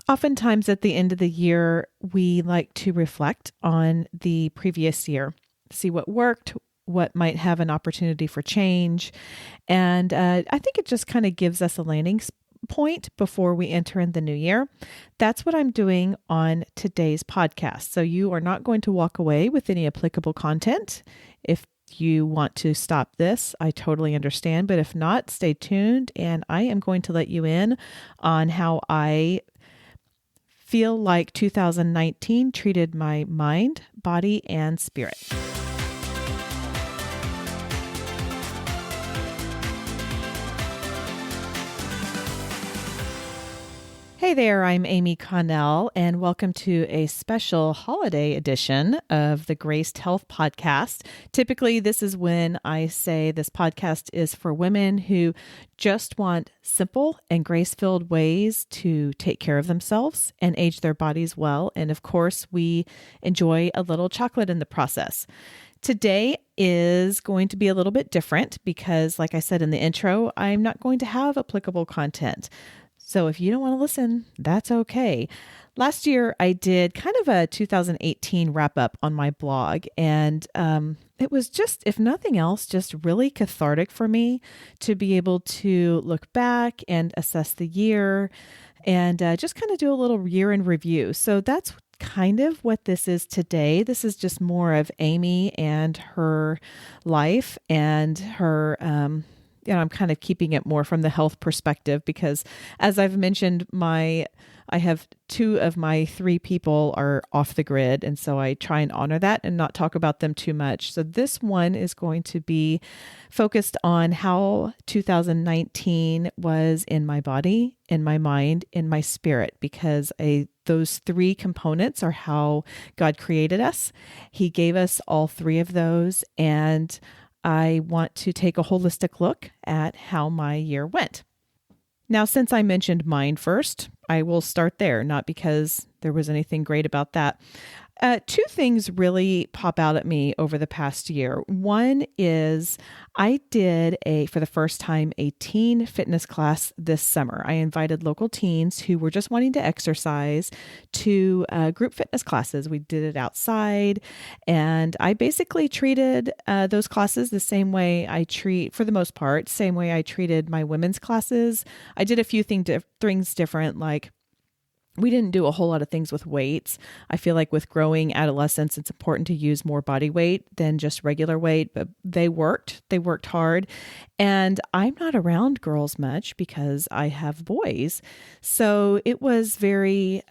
Oftentimes at the end of the year, we like to reflect on the previous year, see what worked, what might have an opportunity for change. And I think it just kind of gives us a landing point before we enter in the new year. That's what I'm doing on today's podcast. So you are not going to walk away with any applicable content. If you want to stop this, I totally understand. But if not, stay tuned and I am going to let you in on how I feel like 2019 treated my mind, body, and spirit. Hey there, I'm Amy Connell, and welcome to a special holiday edition of the Graced Health Podcast. Typically, this is when I say this podcast is for women who just want simple and grace-filled ways to take care of themselves and age their bodies well. And of course, we enjoy a little chocolate in the process. Today is going to be a little bit different because, like I said in the intro, I'm not going to have applicable content. So if you don't want to listen, that's okay. Last year, I did kind of a 2018 wrap up on my blog, and it was just, if nothing else, just really cathartic for me to be able to look back and assess the year and just kind of do a little year in review. So that's kind of what this is today. This is just more of Amy and her life and her I'm kind of keeping it more from the health perspective because, as I've mentioned, I have 2 of my 3 people are off the grid. And so I try and honor that and not talk about them too much. So this one is going to be focused on how 2019 was in my body, in my mind, in my spirit, because those 3 components are how God created us. He gave us all 3 of those, and I want to take a holistic look at how my year went. Now, since I mentioned mind first, I will start there, not because there was anything great about that. 2 things really pop out at me over the past year. One is I did for the first time, a teen fitness class this summer. I invited local teens who were just wanting to exercise to group fitness classes. We did it outside, and I basically treated those classes the same way for the most part, same way I treated my women's classes. I did a few things different, like we didn't do a whole lot of things with weights. I feel like with growing adolescents, it's important to use more body weight than just regular weight, but they worked hard. And I'm not around girls much because I have boys. So it was it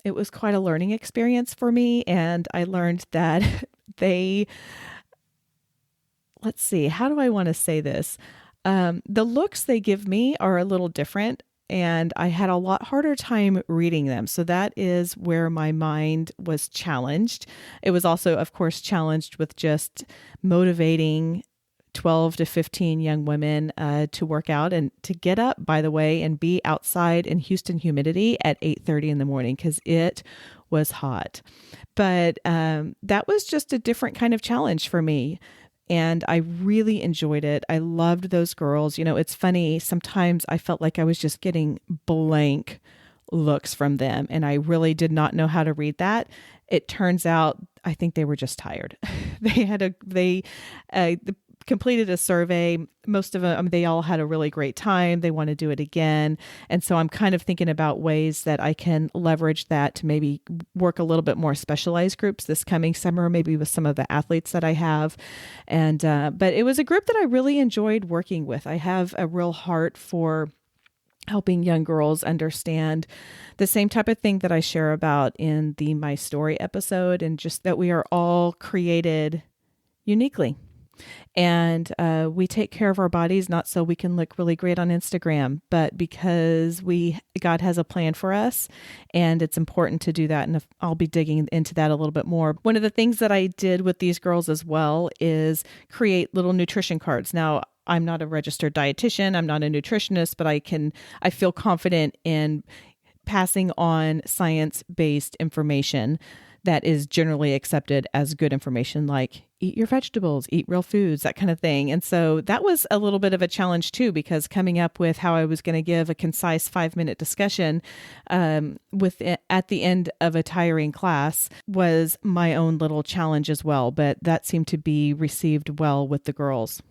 was quite a learning experience for me. And I learned that let's see, how do I want to say this? The looks they give me are a little different. And I had a lot harder time reading them. So that is where my mind was challenged. It was also, of course, challenged with just motivating 12 to 15 young women to work out and to get up, by the way, and be outside in Houston humidity at 8:30 in the morning because it was hot. But that was just a different kind of challenge for me. And I really enjoyed it. I loved those girls. You know, it's funny. Sometimes I felt like I was just getting blank looks from them. And I really did not know how to read that. It turns out, I think they were just tired. They completed a survey. Most of them, they all had a really great time. They want to do it again. And so I'm kind of thinking about ways that I can leverage that to maybe work a little bit more specialized groups this coming summer, maybe with some of the athletes that I have. And, but it was a group that I really enjoyed working with. I have a real heart for helping young girls understand the same type of thing that I share about in the My Story episode, and just that we are all created uniquely. And we take care of our bodies, not so we can look really great on Instagram, but because God has a plan for us, and it's important to do that. And I'll be digging into that a little bit more. One of the things that I did with these girls as well is create little nutrition cards. Now, I'm not a registered dietitian. I'm not a nutritionist, but I feel confident in passing on science-based information that is generally accepted as good information, like eat your vegetables, eat real foods, that kind of thing. And so that was a little bit of a challenge too, because coming up with how I was going to give a concise 5-minute discussion at the end of a tiring class was my own little challenge as well. But that seemed to be received well with the girls.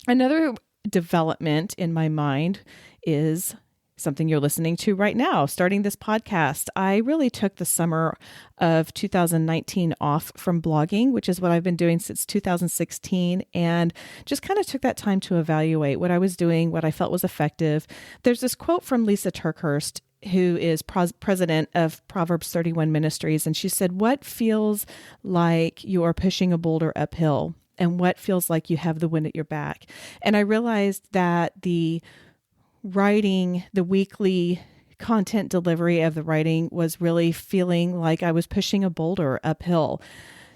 Another development in my mind is something you're listening to right now, starting this podcast. I really took the summer of 2019 off from blogging, which is what I've been doing since 2016, and just kind of took that time to evaluate what I was doing, what I felt was effective. There's this quote from Lisa Turkhurst, who is president of Proverbs 31 Ministries, and she said, "What feels like you are pushing a boulder uphill, and what feels like you have the wind at your back?" And I realized that the weekly content delivery of the writing was really feeling like I was pushing a boulder uphill.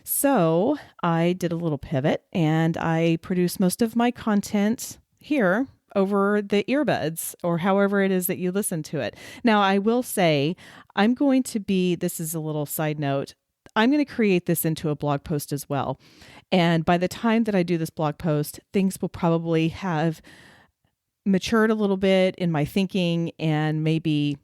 So I did a little pivot and I produced most of my content here over the earbuds or however it is that you listen to it. Now, I will say this is a little side note, I'm going to create this into a blog post as well. And by the time that I do this blog post, things will probably have matured a little bit in my thinking, and maybe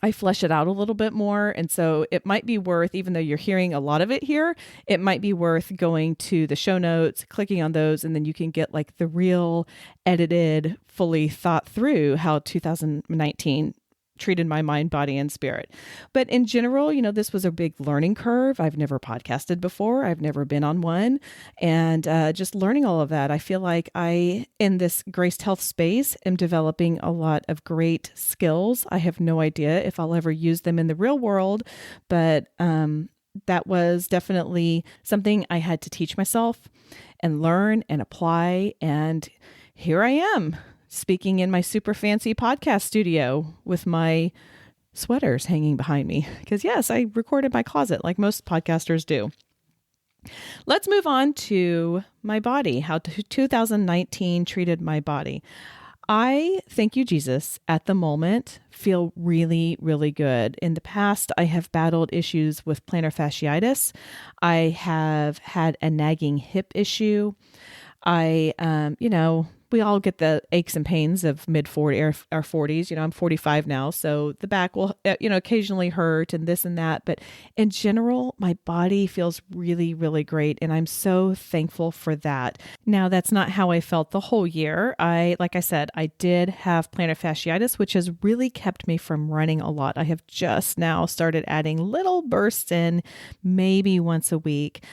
I flesh it out a little bit more. And so it might be worth, even though you're hearing a lot of it here, it might be worth going to the show notes, clicking on those, and then you can get like the real edited, fully thought through how 2019 treated my mind, body, and spirit. But in general, this was a big learning curve. I've never podcasted before. I've never been on one. And just learning all of that, I feel like in this Graced Health space, am developing a lot of great skills. I have no idea if I'll ever use them in the real world, but that was definitely something I had to teach myself and learn and apply. And here I am, speaking in my super fancy podcast studio with my sweaters hanging behind me. Because yes, I record in my closet like most podcasters do. Let's move on to my body, how 2019 treated my body. I, thank you, Jesus, at the moment feel really, really good. In the past, I have battled issues with plantar fasciitis. I have had a nagging hip issue. We all get the aches and pains of mid-40s, our 40s. I'm 45 now, so the back will, occasionally hurt and this and that. But in general, my body feels really, really great, and I'm so thankful for that. Now, that's not how I felt the whole year. Like I said, I did have plantar fasciitis, which has really kept me from running a lot. I have just now started adding little bursts in, maybe once a week.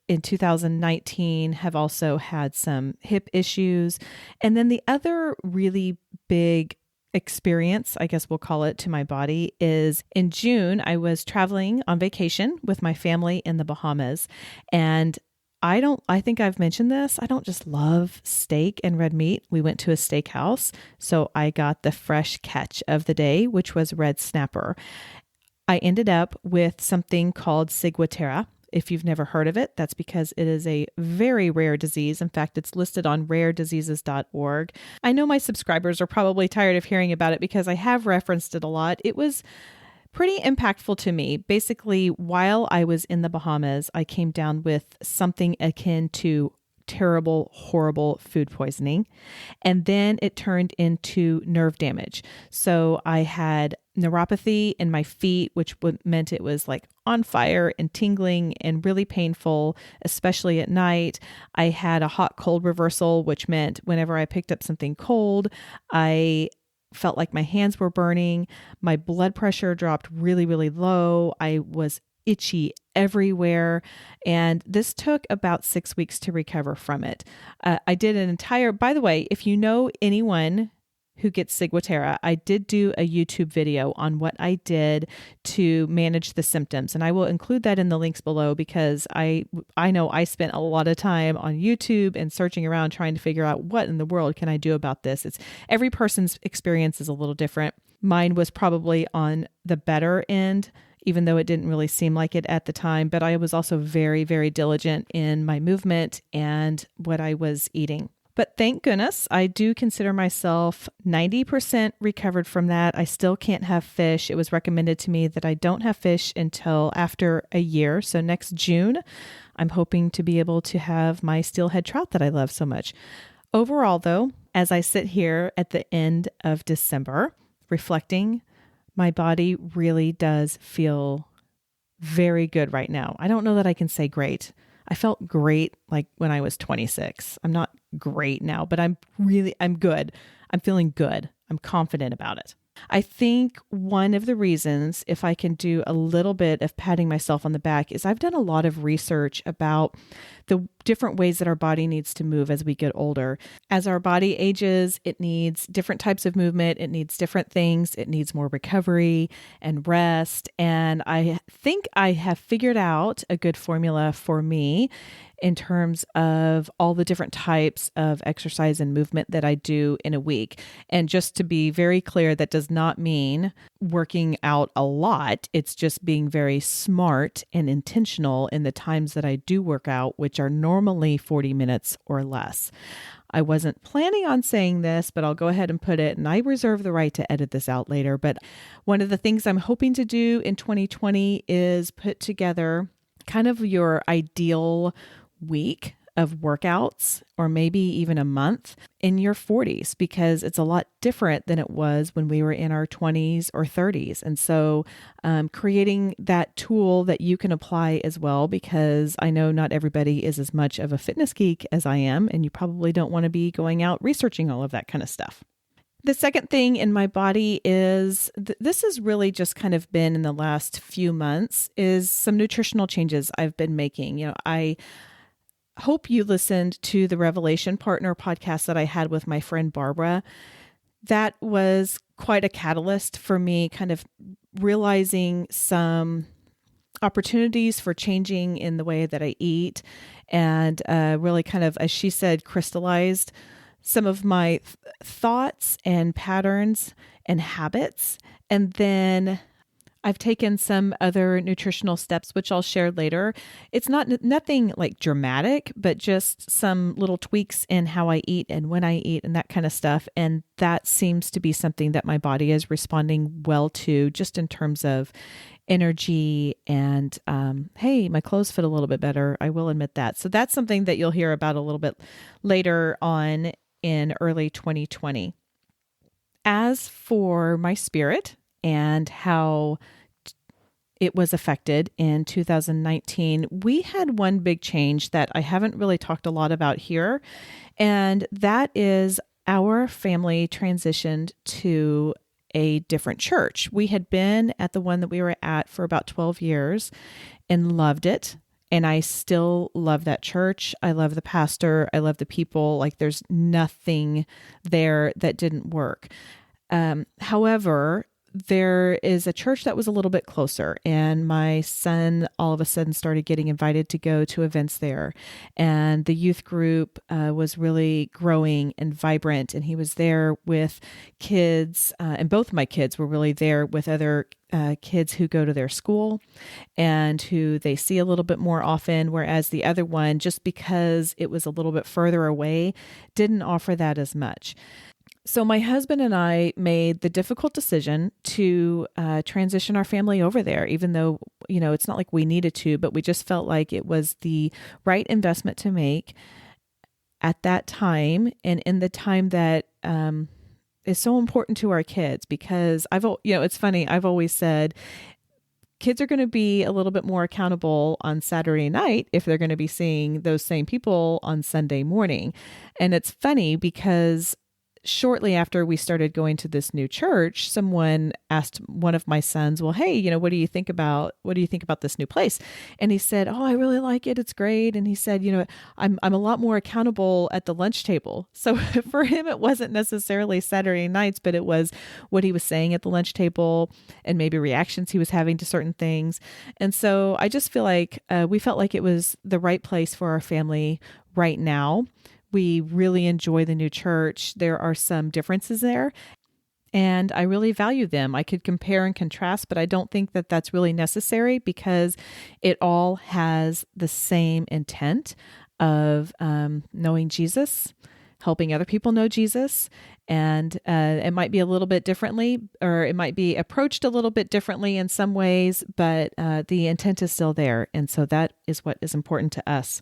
In 2019 have also had some hip issues. And then the other really big experience, I guess we'll call it, to my body is in June, I was traveling on vacation with my family in the Bahamas. And I think I've mentioned this. I don't just love steak and red meat. We went to a steakhouse. So I got the fresh catch of the day, which was red snapper. I ended up with something called ciguatera. If you've never heard of it, that's because it is a very rare disease. In fact, it's listed on rarediseases.org. I know my subscribers are probably tired of hearing about it because I have referenced it a lot. It was pretty impactful to me. Basically, while I was in the Bahamas, I came down with something akin to terrible, horrible food poisoning. And then it turned into nerve damage. So I had neuropathy in my feet, which meant it was like on fire and tingling and really painful, especially at night. I had a hot cold reversal, which meant whenever I picked up something cold, I felt like my hands were burning. My blood pressure dropped really, really low. I was itchy everywhere. And this took about 6 weeks to recover from it. I did by the way, if you know anyone who gets ciguatera, I did do a YouTube video on what I did to manage the symptoms. And I will include that in the links below because I know I spent a lot of time on YouTube and searching around trying to figure out what in the world can I do about this. Every person's experience is a little different. Mine was probably on the better end, even though it didn't really seem like it at the time. But I was also very, very diligent in my movement and what I was eating. But thank goodness, I do consider myself 90% recovered from that. I still can't have fish. It was recommended to me that I don't have fish until after a year. So next June, I'm hoping to be able to have my steelhead trout that I love so much. Overall, though, as I sit here at the end of December, reflecting, my body really does feel very good right now. I don't know that I can say great. I felt great like when I was 26. I'm not great now, but I'm good. I'm feeling good. I'm confident about it. I think one of the reasons, if I can do a little bit of patting myself on the back, is I've done a lot of research about the different ways that our body needs to move as we get older. As our body ages, it needs different types of movement. It needs different things. It needs more recovery and rest. And I think I have figured out a good formula for me in terms of all the different types of exercise and movement that I do in a week. And just to be very clear, that does not mean working out a lot. It's just being very smart and intentional in the times that I do work out, which are normally 40 minutes or less. I wasn't planning on saying this, but I'll go ahead and put it, and I reserve the right to edit this out later. But one of the things I'm hoping to do in 2020 is put together kind of your ideal week of workouts, or maybe even a month in your 40s, because it's a lot different than it was when we were in our 20s or 30s. And so creating that tool that you can apply as well, because I know not everybody is as much of a fitness geek as I am, and you probably don't want to be going out researching all of that kind of stuff. The second thing in my body is, this has really just kind of been in the last few months, is some nutritional changes I've been making. I hope you listened to the Revelation Partner podcast that I had with my friend Barbara. That was quite a catalyst for me, kind of realizing some opportunities for changing in the way that I eat, and really kind of, as she said, crystallized some of my thoughts and patterns and habits. And then I've taken some other nutritional steps, which I'll share later. It's nothing like dramatic, but just some little tweaks in how I eat and when I eat and that kind of stuff. And that seems to be something that my body is responding well to, just in terms of energy and, hey, my clothes fit a little bit better. I will admit that. So that's something that you'll hear about a little bit later on in early 2020. As for my spirit and how it was affected in 2019, we had one big change that I haven't really talked a lot about here, and that is our family transitioned to a different church. We had been at the one that we were at for about 12 years and loved it. And I still love that church. I love the pastor. I love the people. Like, there's nothing there that didn't work. However, there is a church that was a little bit closer, and my son all of a sudden started getting invited to go to events there. And the youth group was really growing and vibrant, and he was there with kids, and both of my kids were really there with other kids who go to their school and who they see a little bit more often, whereas the other one, just because it was a little bit further away, didn't offer that as much. So my husband and I made the difficult decision to transition our family over there, even though, it's not like we needed to, but we just felt like it was the right investment to make at that time, and in the time that is so important to our kids. Because it's funny, I've always said kids are going to be a little bit more accountable on Saturday night if they're going to be seeing those same people on Sunday morning. And it's funny because shortly after we started going to this new church, someone asked one of my sons, well, hey, what do you think about this new place? And he said, oh, I really like it. It's great. And he said, I'm a lot more accountable at the lunch table. So for him, it wasn't necessarily Saturday nights, but it was what he was saying at the lunch table and maybe reactions he was having to certain things. And so I just feel like we felt like it was the right place for our family right now. We really enjoy the new church. There are some differences there, and I really value them. I could compare and contrast, but I don't think that that's really necessary, because it all has the same intent of knowing Jesus, helping other people know Jesus. And it might be a little bit differently, or it might be approached a little bit differently in some ways, but the intent is still there. And so that is what is important to us.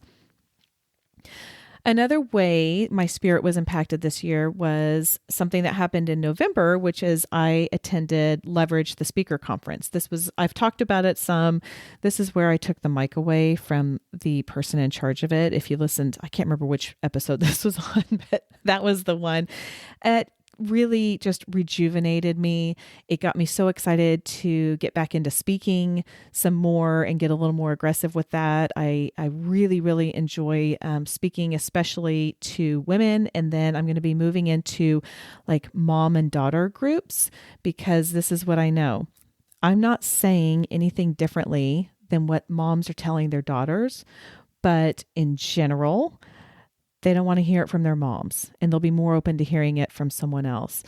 Another way my spirit was impacted this year was something that happened in November, which is I attended Leverage the Speaker Conference. I've talked about it some. This is where I took the mic away from the person in charge of it. If you listened, I can't remember which episode this was on, but that was the one. It really just rejuvenated me. It got me so excited to get back into speaking some more and get a little more aggressive with that. I really, really enjoy speaking, especially to women. And then I'm going to be moving into like mom and daughter groups, because this is what I know. I'm not saying anything differently than what moms are telling their daughters, but in general, they don't want to hear it from their moms, and they'll be more open to hearing it from someone else.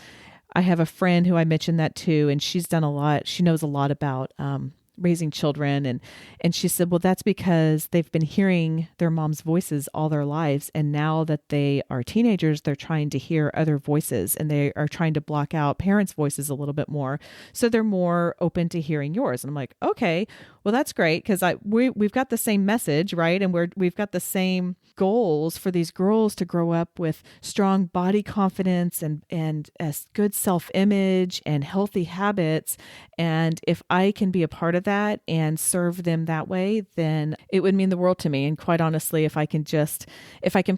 I have a friend who I mentioned that to, and she's done a lot. She knows a lot about raising children. And she said, well, that's because they've been hearing their mom's voices all their lives. And now that they are teenagers, they're trying to hear other voices, and they are trying to block out parents' voices a little bit more. So they're more open to hearing yours. And I'm like, okay, well, that's great, because we've got the same message, right? And we've got the same goals for these girls to grow up with strong body confidence and a good self-image and healthy habits. And if I can be a part of that and serve them that way, then it would mean the world to me. And quite honestly, if I can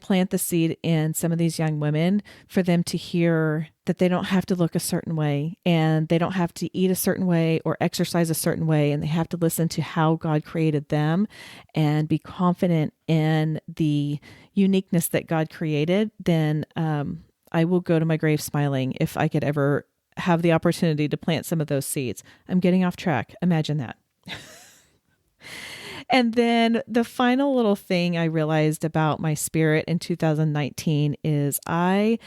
plant the seed in some of these young women for them to hear that they don't have to look a certain way, and they don't have to eat a certain way or exercise a certain way, and they have to listen to how God created them and be confident in the uniqueness that God created, then I will go to my grave smiling if I could ever have the opportunity to plant some of those seeds. I'm getting off track. Imagine that. And then the final little thing I realized about my spirit in 2019 is I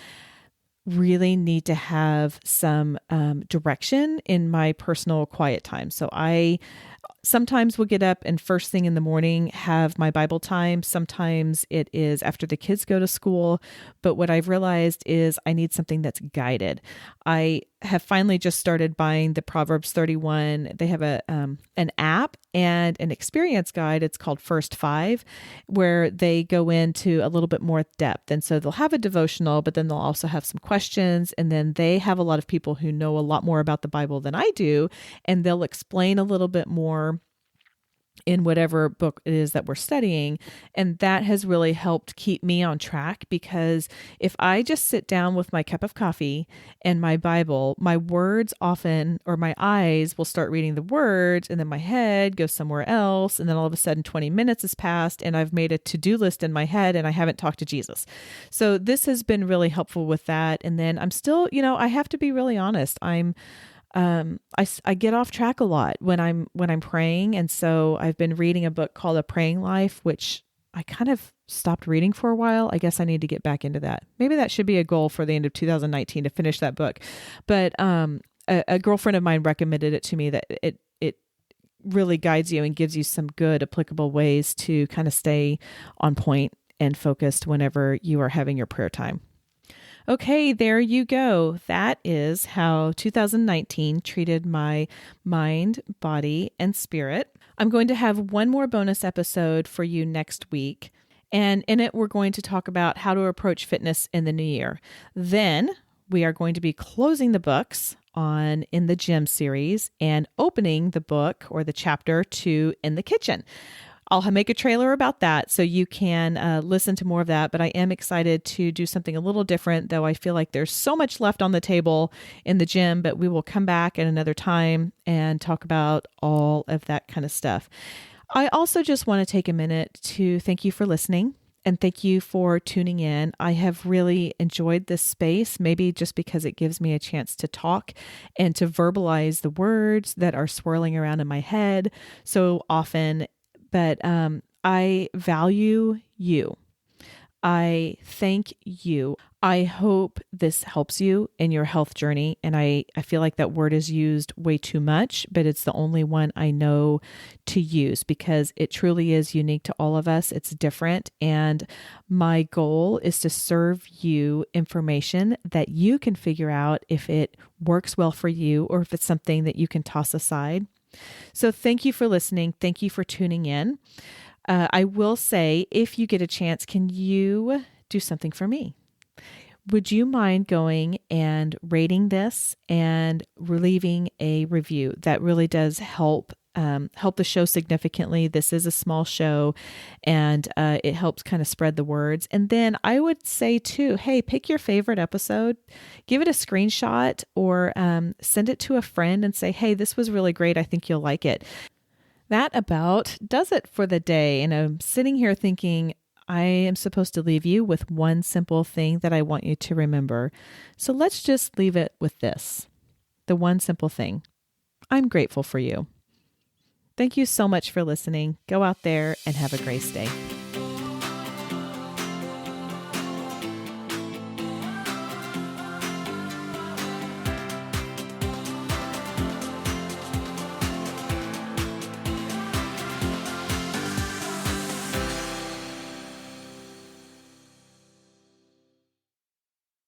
really need to have some direction in my personal quiet time. So I sometimes will get up and first thing in the morning have my Bible time. Sometimes it is after the kids go to school. But what I've realized is I need something that's guided. I have finally just started buying the Proverbs 31. They have an app and an experience guide. It's called First Five, where they go into a little bit more depth. And so they'll have a devotional, but then they'll also have some questions. And then they have a lot of people who know a lot more about the Bible than I do, and they'll explain a little bit more in whatever book it is that we're studying. And that has really helped keep me on track, because if I just sit down with my cup of coffee and my Bible, my words often, or my eyes will start reading the words, and then my head goes somewhere else. And then all of a sudden 20 minutes has passed and I've made a to-do list in my head and I haven't talked to Jesus. So this has been really helpful with that. And then I'm still, I have to be really honest. I get off track a lot when I'm praying. And so I've been reading a book called A Praying Life, which I kind of stopped reading for a while. I guess I need to get back into that. Maybe that should be a goal for the end of 2019 to finish that book. But a girlfriend of mine recommended it to me, that it really guides you and gives you some good applicable ways to kind of stay on point and focused whenever you are having your prayer time. Okay, there you go. That is how 2019 treated my mind, body, and spirit. I'm going to have one more bonus episode for you next week. And in it, we're going to talk about how to approach fitness in the new year. Then we are going to be closing the books on In the Gym series and opening the book or the chapter to In the Kitchen. I'll make a trailer about that so you can listen to more of that, but I am excited to do something a little different, though I feel like there's so much left on the table in the gym, but we will come back at another time and talk about all of that kind of stuff. I also just want to take a minute to thank you for listening and thank you for tuning in. I have really enjoyed this space, maybe just because it gives me a chance to talk and to verbalize the words that are swirling around in my head so often. But I value you. I thank you. I hope this helps you in your health journey. And I feel like that word is used way too much, but it's the only one I know to use because it truly is unique to all of us. It's different. And my goal is to serve you information that you can figure out if it works well for you or if it's something that you can toss aside. So thank you for listening. Thank you for tuning in. I will say, if you get a chance, can you do something for me? Would you mind going and rating this and leaving a review? That really does help the show significantly. This is a small show, and it helps kind of spread the words. And then I would say too, hey, pick your favorite episode, give it a screenshot, or send it to a friend and say, hey, this was really great. I think you'll like it. That about does it for the day. And I'm sitting here thinking, I am supposed to leave you with one simple thing that I want you to remember. So let's just leave it with this. The one simple thing. I'm grateful for you. Thank you so much for listening. Go out there and have a grace day.